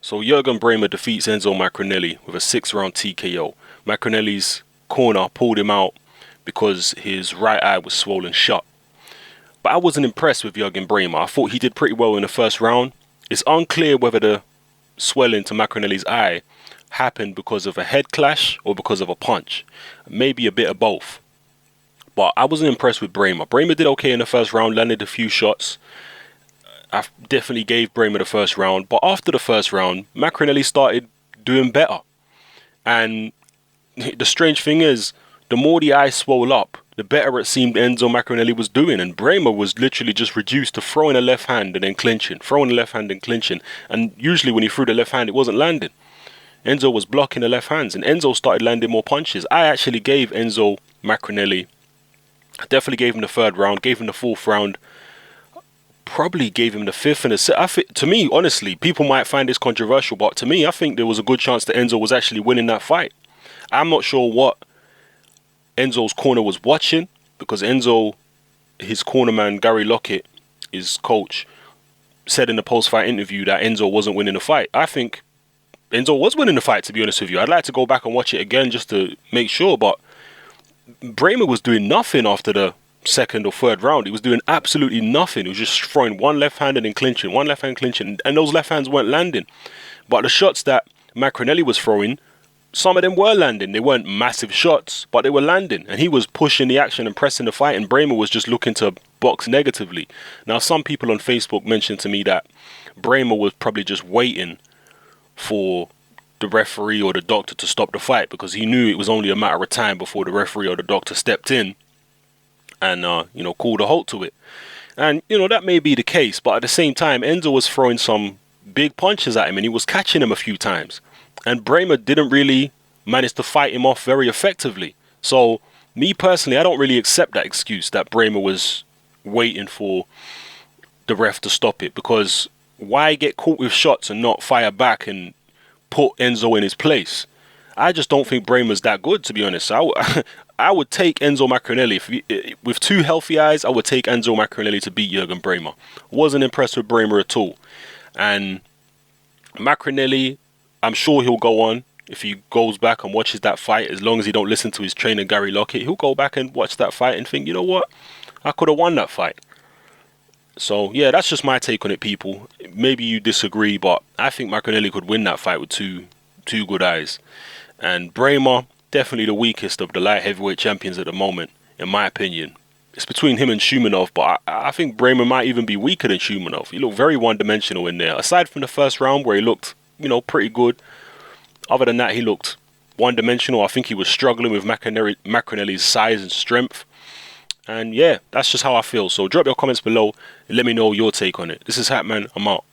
So Jurgen Braehmer defeats Enzo Maccarinelli with a 6-round TKO. Maccarinelli's corner pulled him out because his right eye was swollen shut. But I wasn't impressed with Jurgen Braehmer. I thought he did pretty well in the first round. It's unclear whether the swelling to Maccarinelli's eye happened because of a head clash or because of a punch. Maybe a bit of both. But I wasn't impressed with Braehmer. Braehmer did okay in the first round, landed a few shots. I definitely gave Braehmer the first round. But after the first round, Maccarinelli started doing better. And the strange thing is, the more the eye swelled up, the better it seemed Enzo Maccarinelli was doing. And Braehmer was literally just reduced to throwing a left hand and then clinching. Throwing the left hand and clinching. And usually when he threw the left hand, it wasn't landing. Enzo was blocking the left hands. And Enzo started landing more punches. I actually gave Enzo Maccarinelli, I definitely gave him the third round, gave him the fourth round, probably gave him the fifth and the sixth. To me, honestly, people might find this controversial, but to me, I think there was a good chance that Enzo was actually winning that fight. I'm not sure what Enzo's corner was watching, because Enzo, his cornerman Gary Lockett, his coach, said in the post-fight interview that Enzo wasn't winning the fight. I think Enzo was winning the fight, to be honest with you. I'd like to go back and watch it again just to make sure, but Braehmer was doing nothing after the second or third round. He was doing absolutely nothing. He was just throwing one left hand and then clinching, one left hand clinching, and those left hands weren't landing. But the shots that Maccarinelli was throwing, some of them were landing. They weren't massive shots, but they were landing. And he was pushing the action and pressing the fight, and Braehmer was just looking to box negatively. Now, some people on Facebook mentioned to me that Braehmer was probably just waiting for the referee or the doctor to stop the fight, because he knew it was only a matter of time before the referee or the doctor stepped in and called a halt to it. And that may be the case, but at the same time, Enzo was throwing some big punches at him and he was catching him a few times, and Braehmer didn't really manage to fight him off very effectively. So me personally, I don't really accept that excuse that Braehmer was waiting for the ref to stop it, because why get caught with shots and not fire back and put Enzo in his place? I just don't think Braehmer's that good, to be honest. I would take Enzo Maccarinelli. With two healthy eyes, I would take Enzo Maccarinelli to beat Jurgen Braehmer. Wasn't impressed with Braehmer at all. And Maccarinelli, I'm sure he'll go on. If he goes back and watches that fight, as long as he don't listen to his trainer Gary Lockett, he'll go back and watch that fight and think, you know what? I could have won that fight. So, yeah, that's just my take on it, people. Maybe you disagree, but I think Maccarinelli could win that fight with two good eyes. And Braehmer, definitely the weakest of the light heavyweight champions at the moment, in my opinion. It's between him and Shumenov, but I think Braehmer might even be weaker than Shumenov. He looked very one-dimensional in there. Aside from the first round where he looked, pretty good, other than that, he looked one-dimensional. I think he was struggling with Maccarinelli's size and strength. And yeah, that's just how I feel. So drop your comments below and let me know your take on it. This is Hatman. I'm out.